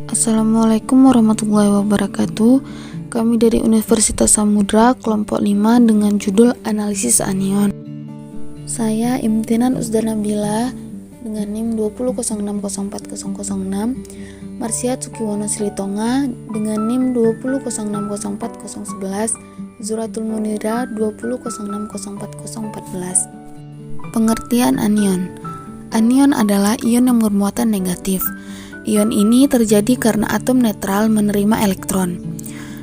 Assalamualaikum warahmatullahi wabarakatuh. Kami dari Universitas Samudra kelompok 5 dengan judul Analisis Anion. Saya Imtinan Usda Nabila dengan NIM 200604006, Marsiat Sukiwono Silitonga dengan NIM 200604011, Zuratul Munira 200604014. Pengertian anion. Anion adalah ion yang bermuatan negatif. Ion ini terjadi karena atom netral menerima elektron.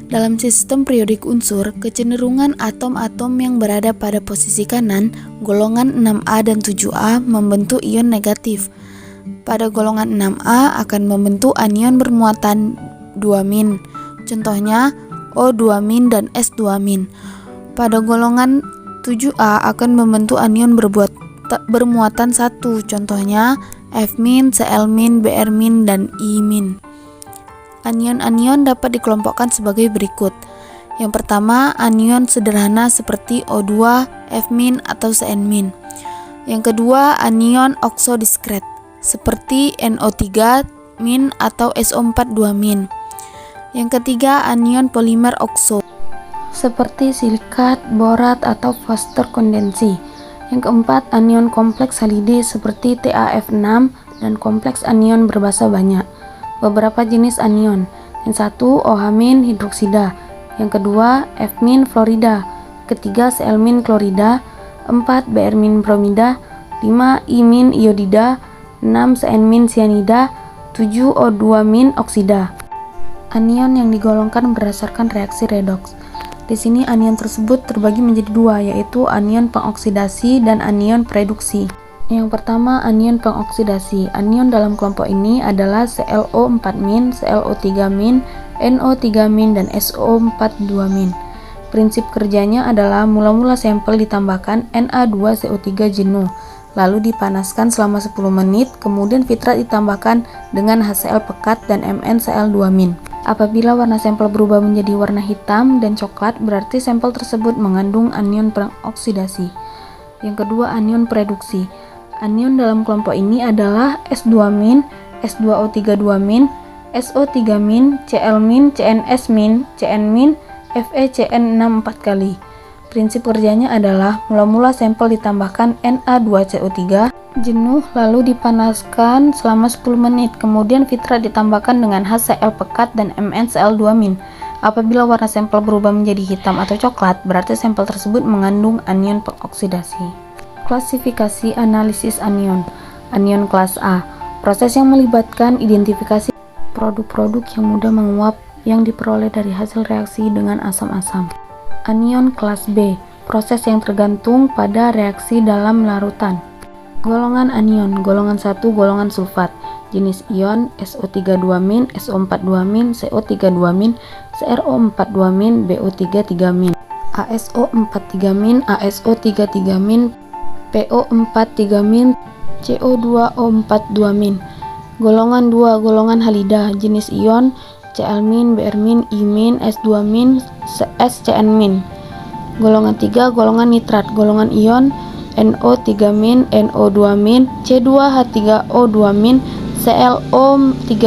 Dalam sistem periodik unsur, kecenderungan atom-atom yang berada pada posisi kanan, golongan 6A dan 7A membentuk ion negatif. Pada golongan 6A akan membentuk anion bermuatan 2-. Contohnya O2- dan S2-. Pada golongan 7A akan membentuk anion bermuatan 1, contohnya F-, Cl-, Br-, dan I-. Anion-anion dapat dikelompokkan sebagai berikut. Yang pertama, anion sederhana seperti O2, F- atau Cn-. Yang kedua, anion oksodiskret seperti NO3- atau SO4 2-. Yang ketiga, anion polimer okso seperti silikat, borat, atau Foster kondensi. Yang keempat, anion kompleks halide seperti TaF6 dan kompleks anion berbasa banyak. Beberapa jenis anion. Yang satu, OH- hidroksida. Yang kedua, F- fluorida. Ketiga, Cl- klorida. 4, Br- bromida. 5, I- iodida. 6, Cn- sianida. 7, O2- oksida. Anion yang digolongkan berdasarkan reaksi redoks. Di sini anion tersebut terbagi menjadi dua, yaitu anion pengoksidasi dan anion pereduksi. Yang pertama, anion pengoksidasi. Anion dalam kelompok ini adalah ClO4-, ClO3-, NO3-, dan SO4 2-. Prinsip kerjanya adalah mula-mula sampel ditambahkan Na2CO3 jenuh, lalu dipanaskan selama 10 menit, kemudian fitrat ditambahkan dengan HCl pekat dan MnCl2-. Apabila warna sampel berubah menjadi warna hitam dan coklat, berarti sampel tersebut mengandung anion pengoksidasi. Yang kedua, anion pereduksi. Anion dalam kelompok ini adalah S2-, S2O3 2-, SO3-, Cl-, CNS-, Cn-, FeCN6 4 kali. Prinsip kerjanya adalah mula-mula sampel ditambahkan Na2CO3 jenuh lalu dipanaskan selama 10 menit, kemudian fitrat ditambahkan dengan HCl pekat dan MnCl2-. Apabila warna sampel berubah menjadi hitam atau coklat, berarti sampel tersebut mengandung anion pengoksidasi. Klasifikasi analisis anion. Anion kelas A, proses yang melibatkan identifikasi produk-produk yang mudah menguap yang diperoleh dari hasil reaksi dengan asam-asam. Anion kelas B, proses yang tergantung pada reaksi dalam larutan. Golongan anion, golongan 1 golongan sulfat, jenis ion SO3 2-, SO4 2-, CO3 2-, CrO4 2-, BO3 3-, ASO4 3-, ASO3 3-, PO4 3-, CO2O4 2-. Golongan 2 golongan halida, jenis ion Cl-, Br-, I-, S2-, SCN-. Golongan 3 golongan nitrat, golongan ion NO3-, NO2-, C2H3O2-, ClO3-.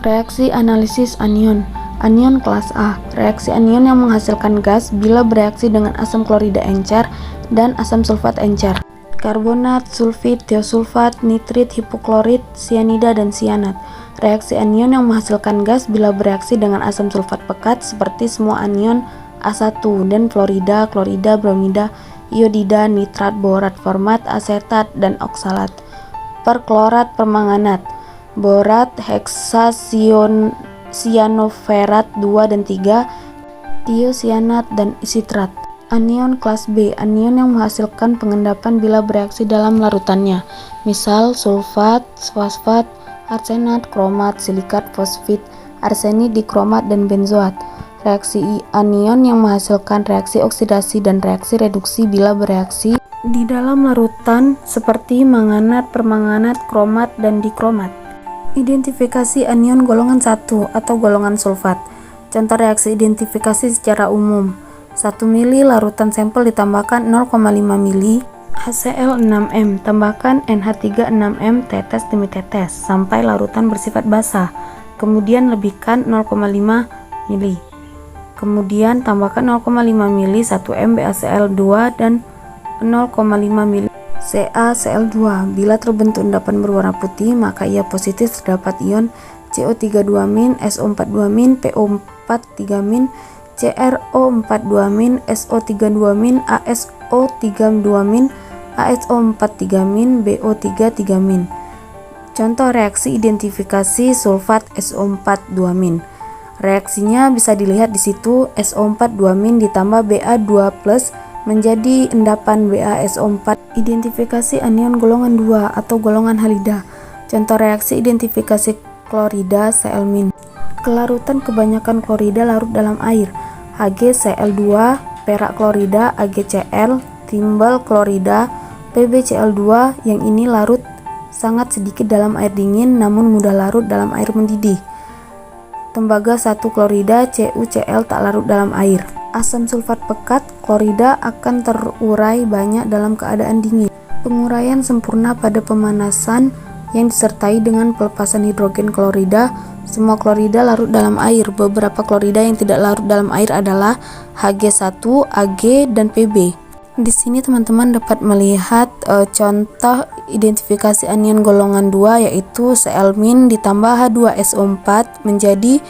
Reaksi analisis anion. Anion kelas A, reaksi anion yang menghasilkan gas bila bereaksi dengan asam klorida encer dan asam sulfat encer. Karbonat, sulfit, tiosulfat, nitrit, hipoklorit, sianida, dan sianat. Reaksi anion yang menghasilkan gas bila bereaksi dengan asam sulfat pekat seperti semua anion A1 dan fluorida, klorida, bromida, iodida, nitrat, borat, format, asetat, dan oksalat. Perklorat permanganat, borat, heksasianoferat 2 dan 3, tiosianat, dan sitrat. Anion kelas B, anion yang menghasilkan pengendapan bila bereaksi dalam larutannya. Misal sulfat, fosfat, arsenat, kromat, silikat, fosfit, arsenid, dikromat, dan benzoat. Reaksi anion yang menghasilkan reaksi oksidasi dan reaksi reduksi bila bereaksi di dalam larutan seperti manganat, permanganat, kromat, dan dikromat. Identifikasi anion golongan 1 atau golongan sulfat. Contoh reaksi identifikasi secara umum. 1 mili larutan sampel ditambahkan 0,5 mili HCl6M, tambahkan NH3 6M tetes demi tetes sampai larutan bersifat basah. kemudian lebihkan 0,5 mili. Kemudian tambahkan 0,5 mili 1M BaCl2 dan 0,5 mili CaCl2. Bila terbentuk endapan berwarna putih, maka ia positif, terdapat ion CO32-, SO42-, PO43-, CrO42-, SO32-, ASO32-, ASO43-, BO33-. Contoh reaksi identifikasi sulfat SO42-. Reaksinya bisa dilihat di situ, SO42- ditambah Ba2+ menjadi endapan BaSO4. Identifikasi anion golongan 2 atau golongan halida. Contoh reaksi identifikasi klorida Cl-. Kelarutan kebanyakan klorida larut dalam air. HgCl2, perak klorida AgCl, timbal klorida PbCl2, yang ini larut sangat sedikit dalam air dingin namun mudah larut dalam air mendidih. Tembaga 1 klorida CuCl tak larut dalam air. Asam sulfat pekat klorida akan terurai banyak dalam keadaan dingin. Penguraian sempurna pada pemanasan yang disertai dengan pelepasan hidrogen klorida. Semua klorida larut dalam air. Beberapa klorida yang tidak larut dalam air adalah Hg1, Ag, dan Pb. Di sini teman-teman dapat melihat contoh identifikasi anion golongan 2, yaitu Cl- ditambah H2SO4 menjadi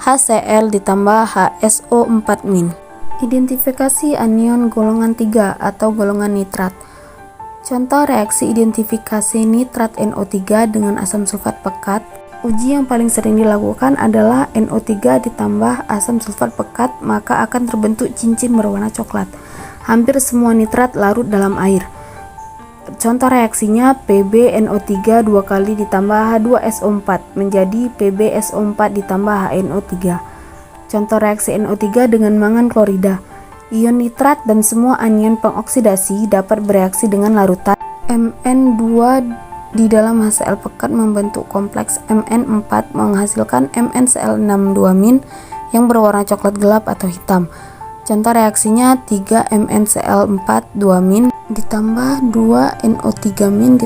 HCl ditambah HSO4-. Identifikasi anion golongan 3 atau golongan nitrat. Contoh reaksi identifikasi nitrat NO3 dengan asam sulfat pekat. Uji yang paling sering dilakukan adalah NO3 ditambah asam sulfat pekat, maka akan terbentuk cincin berwarna coklat. Hampir semua nitrat larut dalam air. Contoh reaksinya PbNO3 2 kali ditambah H2SO4 menjadi PbSO4 ditambah HNO3. Contoh reaksi NO3 dengan mangan klorida. Ion nitrat dan semua anion pengoksidasi dapat bereaksi dengan larutan Mn2 di dalam HCl pekat membentuk kompleks Mn4 menghasilkan MnCl62- yang berwarna coklat gelap atau hitam. Contoh reaksinya 3MnCl4 2- ditambah 2NO3-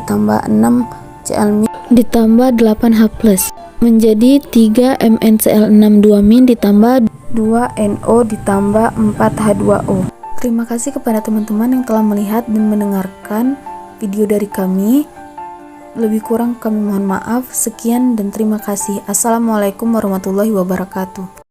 ditambah 6Cl- ditambah 8H+ menjadi 3MnCl62- ditambah 2NO ditambah 4H2O. Terima kasih kepada teman-teman yang telah melihat dan mendengarkan video dari kami. Lebih kurang kami mohon maaf. Sekian dan terima kasih. Assalamualaikum warahmatullahi wabarakatuh.